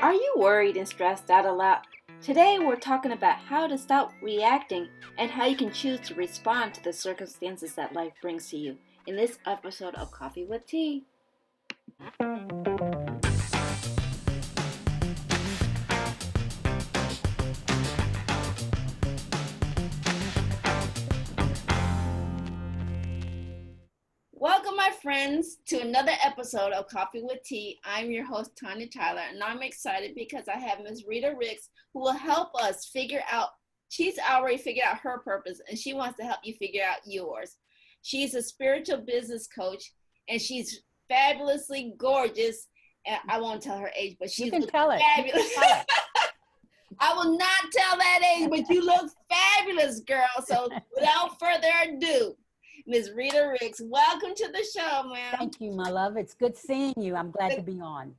Are you worried and stressed out a lot? Today we're talking about how to stop reacting and how you can choose to respond to the circumstances that life brings to you in this episode of Coffee with Tea. Welcome, my friends, to another episode of Coffee with Tea. I'm your host, Tanya Tyler, and I'm excited because I have Ms. Rita Ricks who will help us figure out, she's already figured out her purpose, and she wants to help you figure out yours. She's a spiritual business coach, and she's fabulously gorgeous. And I won't tell her age, but she's fabulous. I will not tell that age, but you look fabulous, girl. So without further ado, Ms. Rita Ricks, welcome to the show, ma'am. Thank you, my love. It's good seeing you. I'm glad to be on.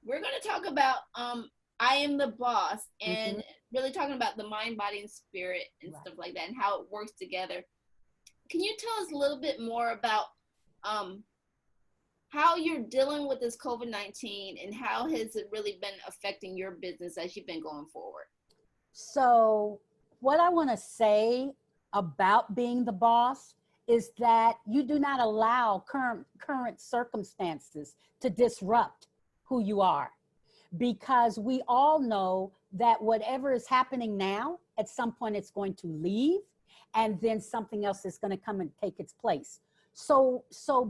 We're going to talk about I Am the Boss and really talking about the mind, body, and spirit and stuff like that and how it works together. Can you tell us a little bit more about how you're dealing with this COVID-19 and how has it really been affecting your business as you've been going forward? So what I want to say about being the boss is that you do not allow current circumstances to disrupt who you are, because we all know that whatever is happening now, at some point it's going to leave, and then something else is going to come and take its place. So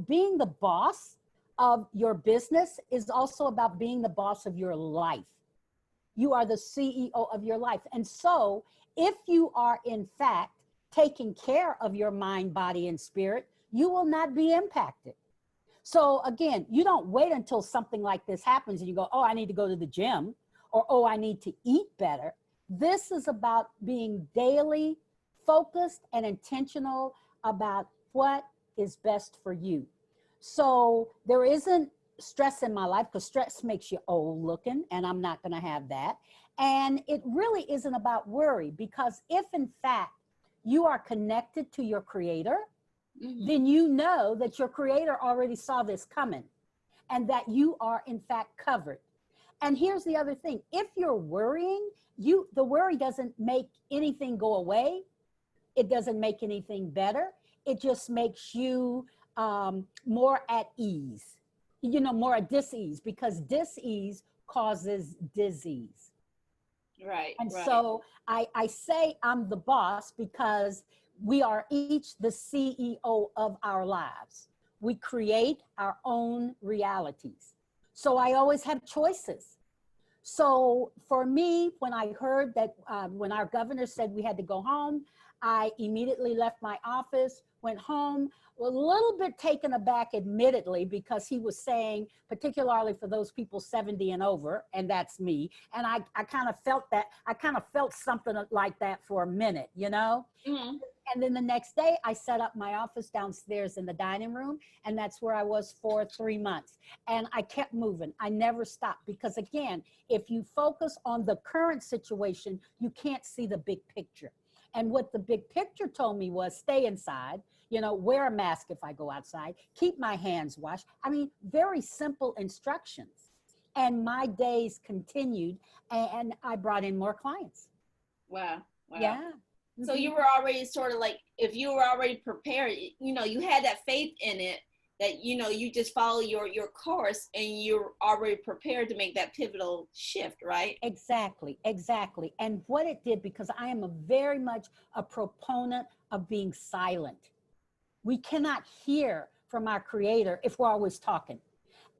being the boss of your business is also about being the boss of your life. You are the CEO of your life. And so if you are in fact taking care of your mind, body, and spirit, you will not be impacted. So again, you don't wait until something like this happens and you go, oh, I need to go to the gym, or, oh, I need to eat better. This is about being daily focused and intentional about what is best for you. So there isn't stress in my life, because stress makes you old looking, and I'm not going to have that. And it really isn't about worry, because if in fact you are connected to your creator, then you know that your creator already saw this coming and that you are in fact covered. And here's the other thing. If you're worrying, the worry doesn't make anything go away. It doesn't make anything better. It just makes you more at ease, more at dis-ease, because dis-ease causes disease. Right. And so I say I'm the boss because we are each the CEO of our lives. We create our own realities. So I always have choices. So for me, when I heard that when our governor said we had to go home, I immediately left my office, went home, a little bit taken aback, admittedly, because he was saying, particularly for those people 70 and over, and that's me. And I kind of felt that, I kind of felt something like that for a minute, And then the next day I set up my office downstairs in the dining room, and that's where I was for 3 months. And I kept moving. I never stopped, because again, if you focus on the current situation, you can't see the big picture. And what the big picture told me was stay inside, wear a mask if I go outside, keep my hands washed. I mean, very simple instructions. And my days continued, and I brought in more clients. Wow. Yeah. So you were already sort of like, if you were already prepared, you had that faith in it, that, you just follow your course and you're already prepared to make that pivotal shift, right? Exactly. And what it did, because I am very much a proponent of being silent. We cannot hear from our creator if we're always talking.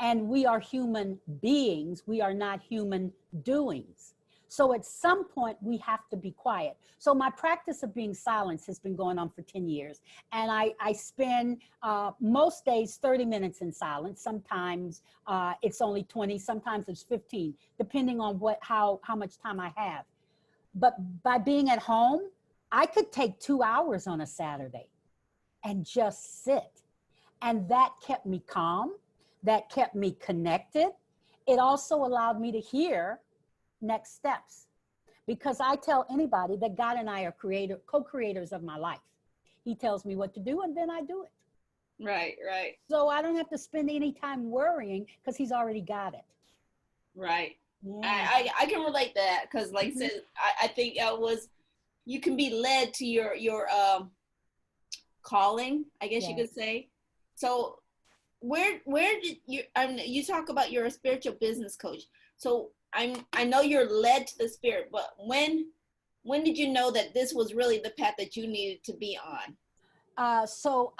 And we are human beings. We are not human doings. So at some point we have to be quiet. So my practice of being silent has been going on for 10 years. And I spend most days 30 minutes in silence. Sometimes it's only 20, sometimes it's 15, depending on how much time I have. But by being at home, I could take 2 hours on a Saturday and just sit. And that kept me calm. That kept me connected. It also allowed me to hear next steps, because I tell anybody that God and I are co-creators of my life. He tells me what to do, and then I do it. Right. So I don't have to spend any time worrying, because he's already got it. Right. Yeah. I can relate to that because, like I Mhm. said, I think you can be led to your calling, I guess you Yes. could say. So where did you you talk about you're a spiritual business coach. So I know you're led to the spirit, but when did you know that this was really the path that you needed to be on? So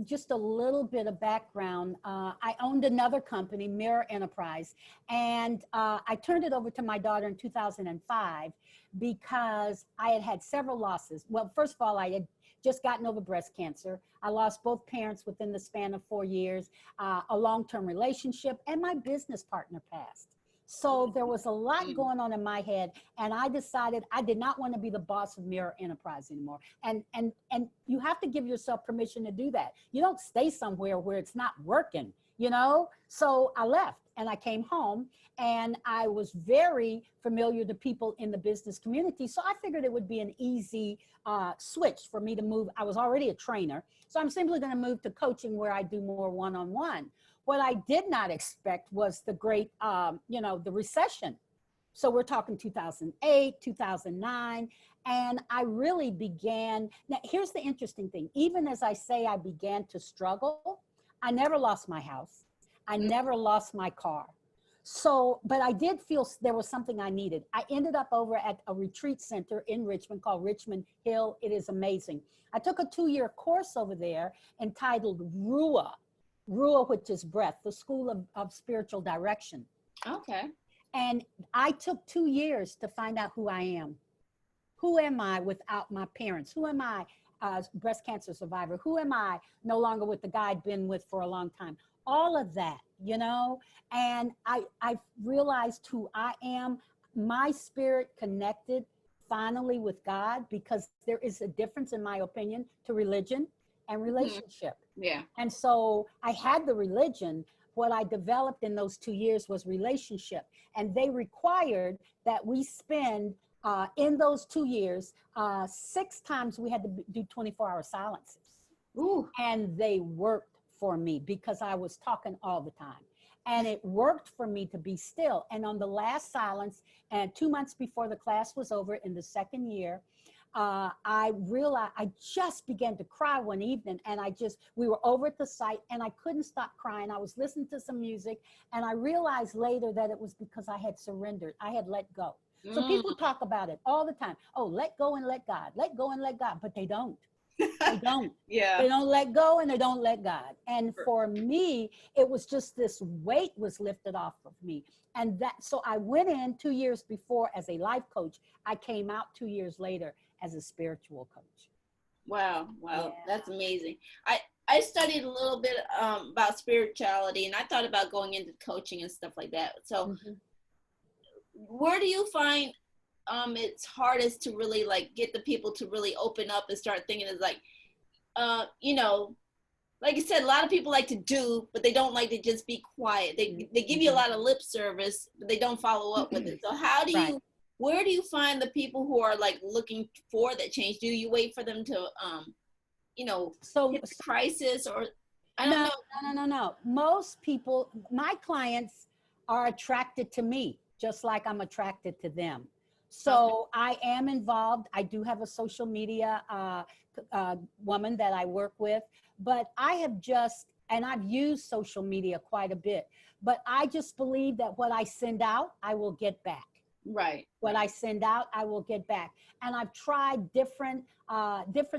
just a little bit of background. I owned another company, Mirror Enterprise, and I turned it over to my daughter in 2005 because I had had several losses. Well, first of all, I had just gotten over breast cancer. I lost both parents within the span of 4 years, a long-term relationship, and my business partner passed. So there was a lot Mm. going on in my head, and I decided I did not want to be the boss of Mirror Enterprise anymore. And you have to give yourself permission to do that. You don't stay somewhere where it's not working, you know. So I left and I came home, and I was very familiar to people in the business community, so I figured it would be an easy switch for me to move. I was already a trainer, so I'm simply going to move to coaching where I do more one-on-one. What I did not expect was the great the recession. So we're talking 2008, 2009. And I really began. Now, here's the interesting thing. Even as I say, I began to struggle, I never lost my house. I never lost my car. So, but I did feel there was something I needed. I ended up over at a retreat center in Richmond called Richmond Hill. It is amazing. I took a 2-year course over there entitled RUA, which is breath, the School of Spiritual Direction. Okay. And I took 2 years to find out who I am. Who am I without my parents? Who am I, breast cancer survivor? Who am I no longer with the guy I'd been with for a long time? All of that, you know? And I realized who I am, my spirit connected finally with God, because there is a difference, in my opinion, to religion and Mhm. relationship. Yeah. And so I had the religion. What I developed in those 2 years was relationship. And they required that we spend in those 2 years, 6 times we had to do 24-hour silences. Ooh. And they worked for me because I was talking all the time. And it worked for me to be still. And on the last silence, and 2 months before the class was over in the second year, I realized I just began to cry one evening, and we were over at the site and I couldn't stop crying. I was listening to some music, and I realized later that it was because I had surrendered. I had let go. So Mm. people talk about it all the time. Oh, let go and let God, let go and let God, but they don't. They don't. Yeah. They don't let go and they don't let God. And for me, it was just this weight was lifted off of me. And so I went in 2 years before as a life coach. I came out 2 years later as a spiritual coach. Wow, Yeah. wow, that's amazing. I studied a little bit about spirituality, and I thought about going into coaching and stuff like that. So, Mhm. where do you find it's hardest to really like get the people to really open up and start thinking? Is like, you know, like I said, a lot of people like to do, but they don't like to just be quiet. They give you a Mhm. lot of lip service, but they don't follow up with it. So Right. where do you find the people who are like looking for that change? Do you wait for them to you know, So, hit the crisis, or I don't no, know? no. Most people, my clients are attracted to me, just like I'm attracted to them. Okay. So I am involved. I do have a social media woman that I work with, but I have and I've used social media quite a bit, but I just believe that what I send out, I will get back. Right, What I send out, I will get back. And I've tried different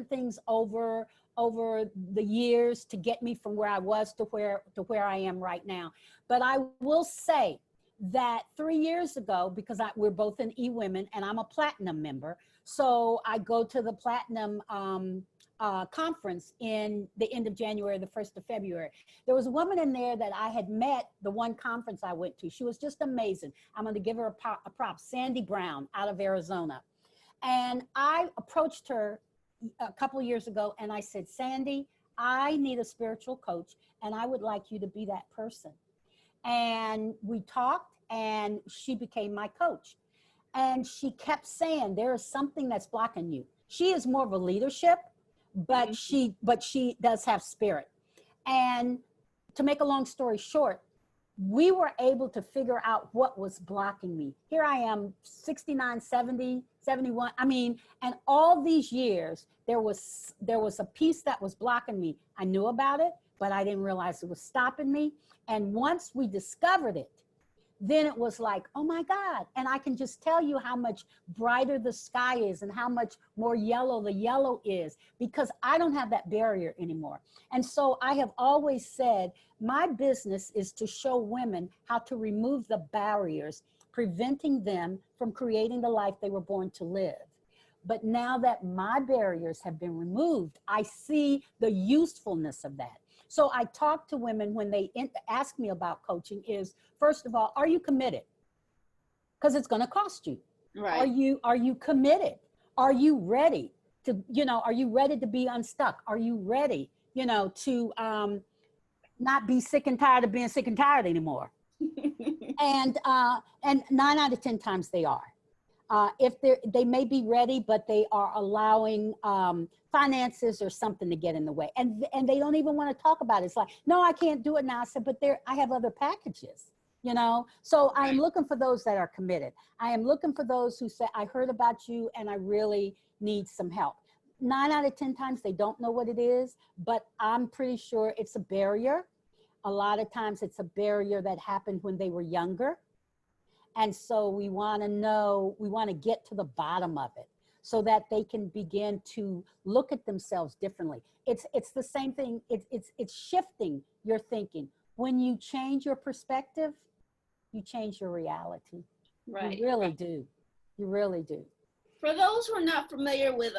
things over the years to get me from where I was to where I am right now. But I will say that 3 years ago, because we're both in eWomen and I'm a platinum member, so I go to the platinum conference in the end of January, the 1st of February. There was a woman in there that I had met the one conference I went to. She was just amazing. I'm going to give her a prop, Sandy Brown out of Arizona. And I approached her a couple of years ago and I said, Sandy, I need a spiritual coach and I would like you to be that person. And we talked and she became my coach. And she kept saying, there is something that's blocking you. She is more of a leadership, but mm-hmm. she does have spirit. And to make a long story short, we were able to figure out what was blocking me. Here I am, 69, 70, 71. I mean, and all these years, there was a piece that was blocking me. I knew about it, but I didn't realize it was stopping me. And once we discovered it, then it was like, oh my God. And I can just tell you how much brighter the sky is and how much more yellow the yellow is, because I don't have that barrier anymore. And so I have always said, my business is to show women how to remove the barriers, preventing them from creating the life they were born to live. But now that my barriers have been removed, I see the usefulness of that. So I talk to women when they ask me about coaching is, first of all, are you committed? Because it's going to cost you. Right. Are you committed? Are you ready to, are you ready to be unstuck? Are you ready, to not be sick and tired of being sick and tired anymore? And 9 out of 10 times they are. If they may be ready, but they are allowing finances or something to get in the way, and they don't even want to talk about it. It's like, no, I can't do it now. I said, but I have other packages, So I am looking for those that are committed. I am looking for those who say, I heard about you and I really need some help. 9 out of 10 times they don't know what it is, but I'm pretty sure it's a barrier. A lot of times it's a barrier that happened when they were younger. And so we want to get to the bottom of it so that they can begin to look at themselves differently. It's the same thing. It's shifting your thinking. When you change your perspective, you change your reality. Right. You really do. You really do. For those who are not familiar with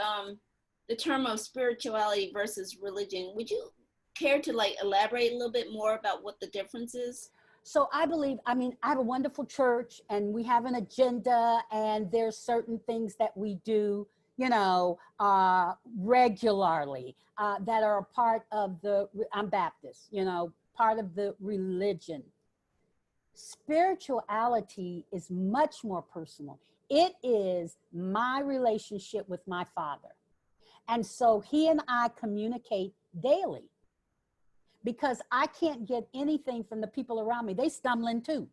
the term of spirituality versus religion, would you care to elaborate a little bit more about what the difference is? So I have a wonderful church and we have an agenda, and there's certain things that we do, regularly that are a part of I'm Baptist, part of the religion. Spirituality is much more personal. It is my relationship with my Father. And so he and I communicate daily, because I can't get anything from the people around me. They stumbling too.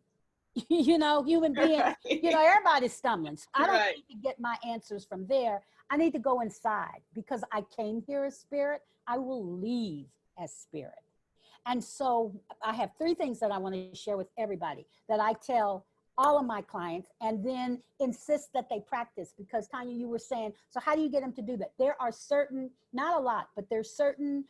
Human beings, everybody's stumbling. So I don't need to get my answers from there. I need to go inside, because I came here as spirit. I will leave as spirit. And so I have 3 things that I want to share with everybody that I tell all of my clients, and then insist that they practice, because Tanya, you were saying, so how do you get them to do that? There are certain, not a lot, but there's certain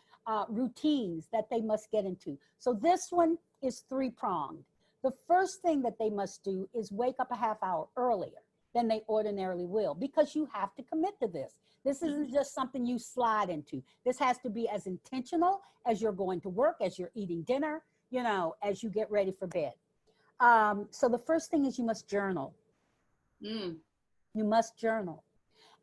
routines that they must get into. So this one is 3-pronged. The first thing that they must do is wake up a half hour earlier than they ordinarily will, because you have to commit to this. This isn't just something you slide into. This has to be as intentional as you're going to work, as you're eating dinner, as you get ready for bed. So the first thing is you must journal. You must journal.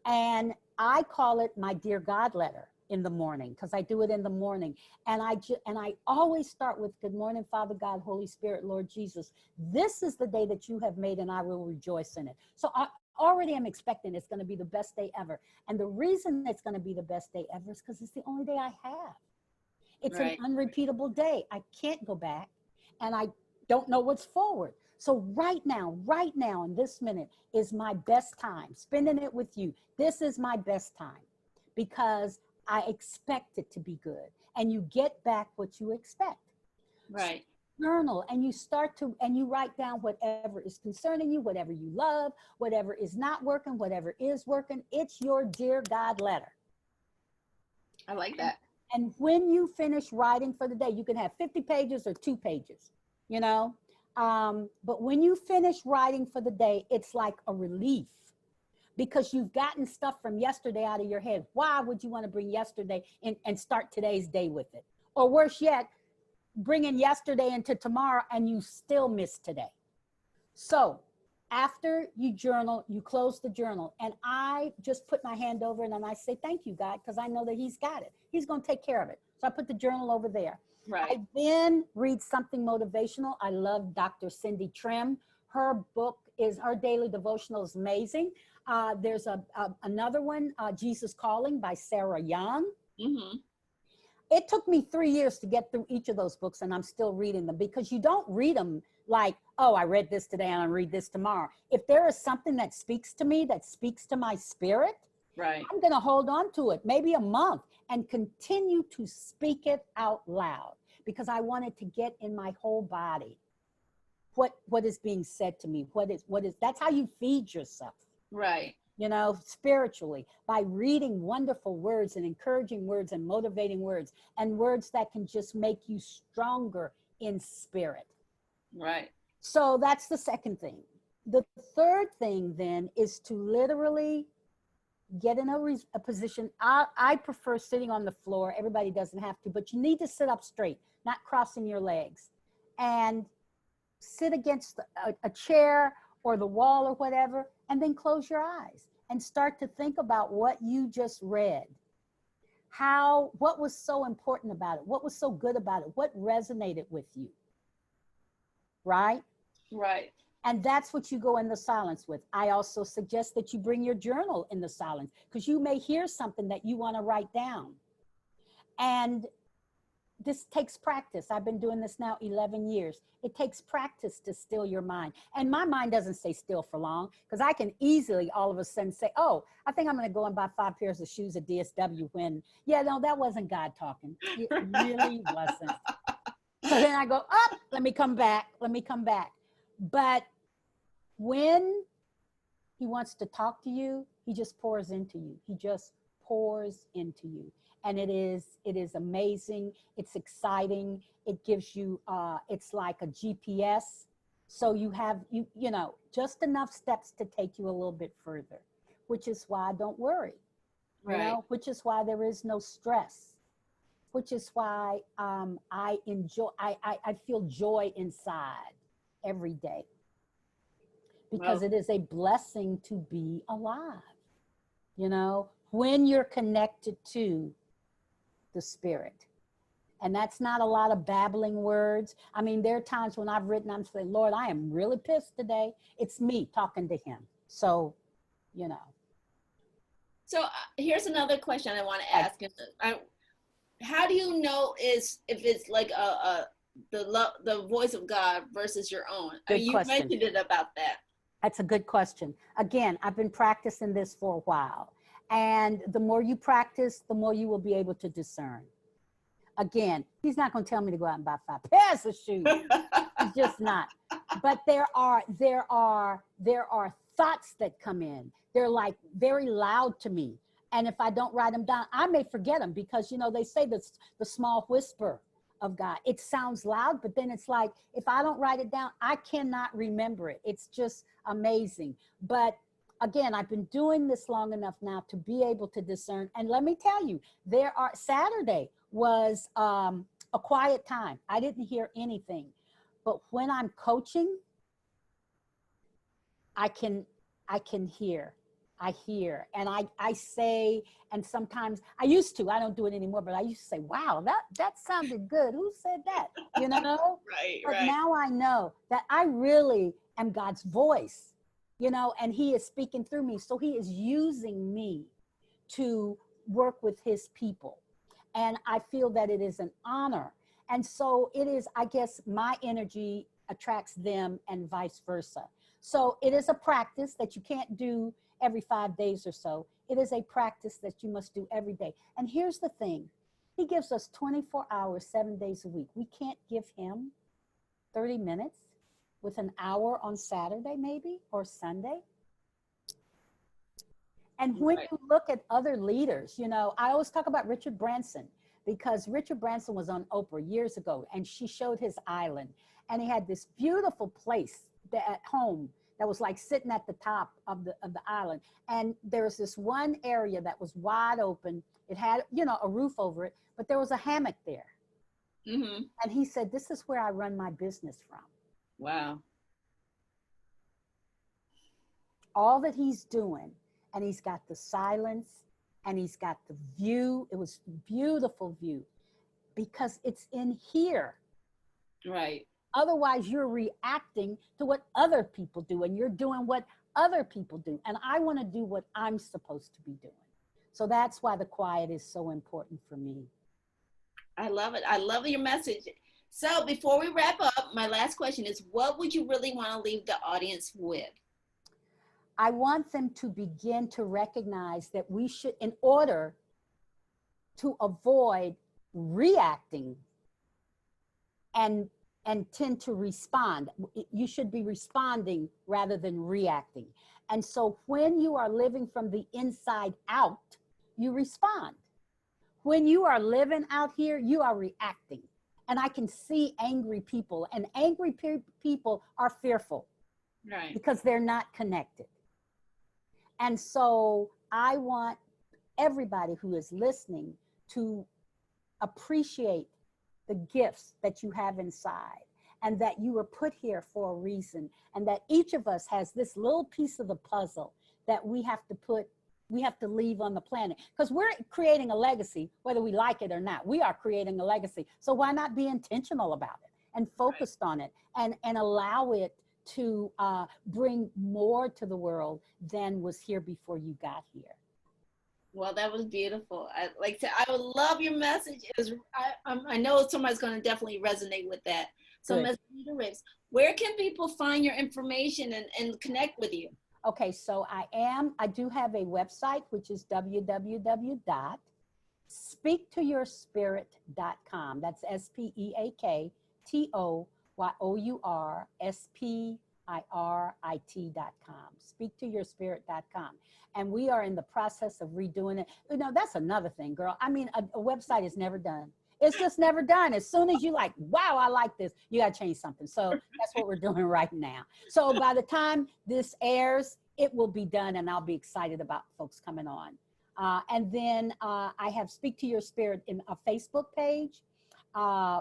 And I call it my Dear God letter in the morning, because I do it in the morning. And I always start with, good morning, Father God, Holy Spirit, Lord Jesus. This is the day that you have made, and I will rejoice in it. So I already am expecting it's going to be the best day ever. And the reason it's going to be the best day ever is because it's the only day I have. It's an unrepeatable day. I can't go back, and I don't know what's forward. So right now, in this minute is my best time. Spending it with you. This is my best time, because I expect it to be good. And you get back what you expect. Right. So journal, and you write down whatever is concerning you, whatever you love, whatever is not working, whatever is working. It's your Dear God letter. I like that. And when you finish writing for the day, you can have 50 pages or 2 pages, but when you finish writing for the day, it's like a relief, because you've gotten stuff from yesterday out of your head. Why would you want to bring yesterday and start today's day with it? Or worse yet, bringing yesterday into tomorrow and you still miss today. So after you journal, you close the journal, and I just put my hand over it and I say, thank you, God, because I know that he's got it. He's going to take care of it. So I put the journal over there. Right. I then read something motivational. I love Dr. Cindy Trim. Her daily devotional is amazing. There's another one, Jesus Calling by Sarah Young. it took me 3 years to get through each of those books, and I'm still reading them, because you don't read them like, oh, I read this today and I'll read this tomorrow. If there is something that speaks to me, that speaks to my spirit, Right. I'm going to hold on to it maybe a month and continue to speak it out loud, because I want it to get in my whole body. What is being said to me? What is that's how you feed yourself. Right. You know, spiritually, by reading wonderful words and encouraging words and motivating words, and words that can just make you stronger in spirit. Right. So that's the second thing. The third thing then is to literally get in a position. I prefer sitting on the floor. Everybody doesn't have to, but you need to sit up straight, not crossing your legs, and sit against a chair or the wall or whatever, and then close your eyes and start to think about what you just read. What was so important about it? What was so good about it? What resonated with you? Right? Right. And that's what you go in the silence with. I also suggest that you bring your journal in the silence, because you may hear something that you want to write down. And this takes practice. I've been doing this now 11 years. It takes practice to still your mind. And my mind doesn't stay still for long, because I can easily all of a sudden say, oh, I think I'm going to go and buy 5 pairs of shoes at DSW, when, yeah, no, that wasn't God talking. It really wasn't. So then I go, oh, let me come back. But when he wants to talk to you, he just pours into you. He just pours into you. And it is amazing. It's exciting. It gives you, it's like a GPS. So you have, you know, just enough steps to take you a little bit further, which is why I don't worry, you know, which is why there is no stress, which is why I feel joy inside every day, because it is a blessing to be alive, you know, when you're connected to the spirit. And that's not a lot of babbling words. I mean, there are times when I've written, I'm saying, Lord, I am really pissed today. It's me talking to him. So, you know. So here's another question I want to ask. How do you know if it's like the voice of God versus your own? Good You question. mentioned it about that. That's a good question. Again, I've been practicing this for a while. And the more you practice, the more you will be able to discern. Again, he's not going to tell me to go out and buy 5 pairs of shoes. He's just not. But there are thoughts that come in. They're like very loud to me. And if I don't write them down, I may forget them, because, you know, they say this, the small whisper of God. It sounds loud, but then it's like, if I don't write it down, I cannot remember it. It's just amazing. But again, I've been doing this long enough now to be able to discern. And let me tell you, Saturday was a quiet time. I didn't hear anything. But when I'm coaching, I can hear. I hear, and I say, and sometimes I used to, I don't do it anymore, but I used to say, wow, that sounded good. Who said that? You know? But now I know that I really am God's voice, you know, and he is speaking through me. So he is using me to work with his people. And I feel that it is an honor. And so it is, I guess, my energy attracts them and vice versa. So it is a practice that you can't do every 5 days or so. It is a practice that you must do every day. And here's the thing. He gives us 24 hours, 7 days a week. We can't give him 30 minutes with an hour on Saturday maybe, or Sunday. And when you look at other leaders, you know, I always talk about Richard Branson, because Richard Branson was on Oprah years ago, and she showed his island, and he had this beautiful place at home that was like sitting at the top of the island. And there was this one area that was wide open. It had, you know, a roof over it, but there was a hammock there. Mm-hmm. And he said, this is where I run my business from. Wow. All that he's doing, and he's got the silence, and he's got the view. It was a beautiful view, because it's in here. Right. Otherwise, you're reacting to what other people do, and you're doing what other people do. And I want to do what I'm supposed to be doing. So that's why the quiet is so important for me. I love it. I love your message. So before we wrap up, my last question is, what would you really want to leave the audience with? I want them to begin to recognize that we should, in order to avoid reacting and tend to respond, you should be responding rather than reacting. And so when you are living from the inside out, you respond. When you are living out here, you are reacting. And I can see angry people, and angry people are fearful, Right. because they're not connected. And so I want everybody who is listening to appreciate the gifts that you have inside, and that you were put here for a reason, and that each of us has this little piece of the puzzle that we have to leave on the planet, because we're creating a legacy, whether we like it or not. We are creating a legacy. So why not be intentional about it and focused on it, and allow it to bring more to the world than was here before you got here. Well, that was beautiful. I would love your message. I know somebody's going to definitely resonate with that. So, Good. Ms. Rita Ricks, where can people find your information and connect with you? Okay, so I do have a website, which is www.speaktoyourspirit.com. That's SpeakToyourspirit.com. Speaktoyourspirit.com. And we are in the process of redoing it. You know, that's another thing, girl. I mean, a website is never done. It's just never done. As soon as you like, wow, I like this, you got to change something. So that's what we're doing right now. So by the time this airs, it will be done, and I'll be excited about folks coming on. And then I have Speak to Your Spirit in a Facebook page,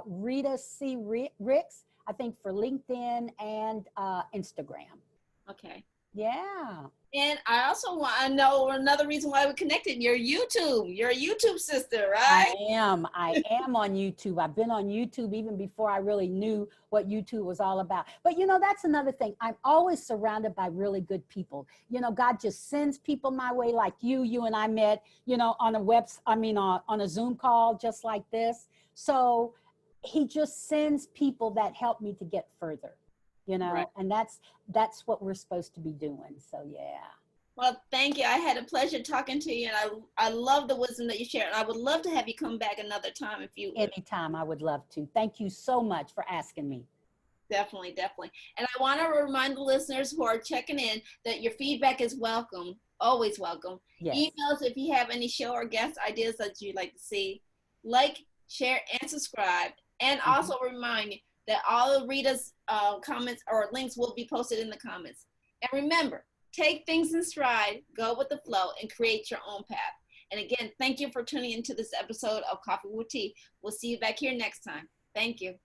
Rita C. Ricks, I think, for LinkedIn and Instagram. Okay. Yeah. And I also want to know another reason why we connected. You're YouTube. You're a YouTube sister, right? I am on YouTube. I've been on YouTube even before I really knew what YouTube was all about. But you know, that's another thing. I'm always surrounded by really good people. You know, God just sends people my way, like you and I met, you know, on a Zoom call just like this. So he just sends people that help me to get further, you know, Right. and that's what we're supposed to be doing. So yeah. Well, thank you. I had a pleasure talking to you, and I love the wisdom that you shared. And I would love to have you come back another time if you would. Anytime, I would love to. Thank you so much for asking me. Definitely, definitely. And I want to remind the listeners who are checking in that your feedback is welcome, always welcome. Yes. Emails if you have any show or guest ideas that you'd like to see. Like, share, and subscribe. And also remind you that all of Rita's comments or links will be posted in the comments. And remember, take things in stride, go with the flow, and create your own path. And again, thank you for tuning into this episode of Coffee with Tea. We'll see you back here next time. Thank you.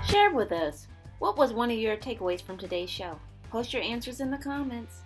Share with us, what was one of your takeaways from today's show? Post your answers in the comments.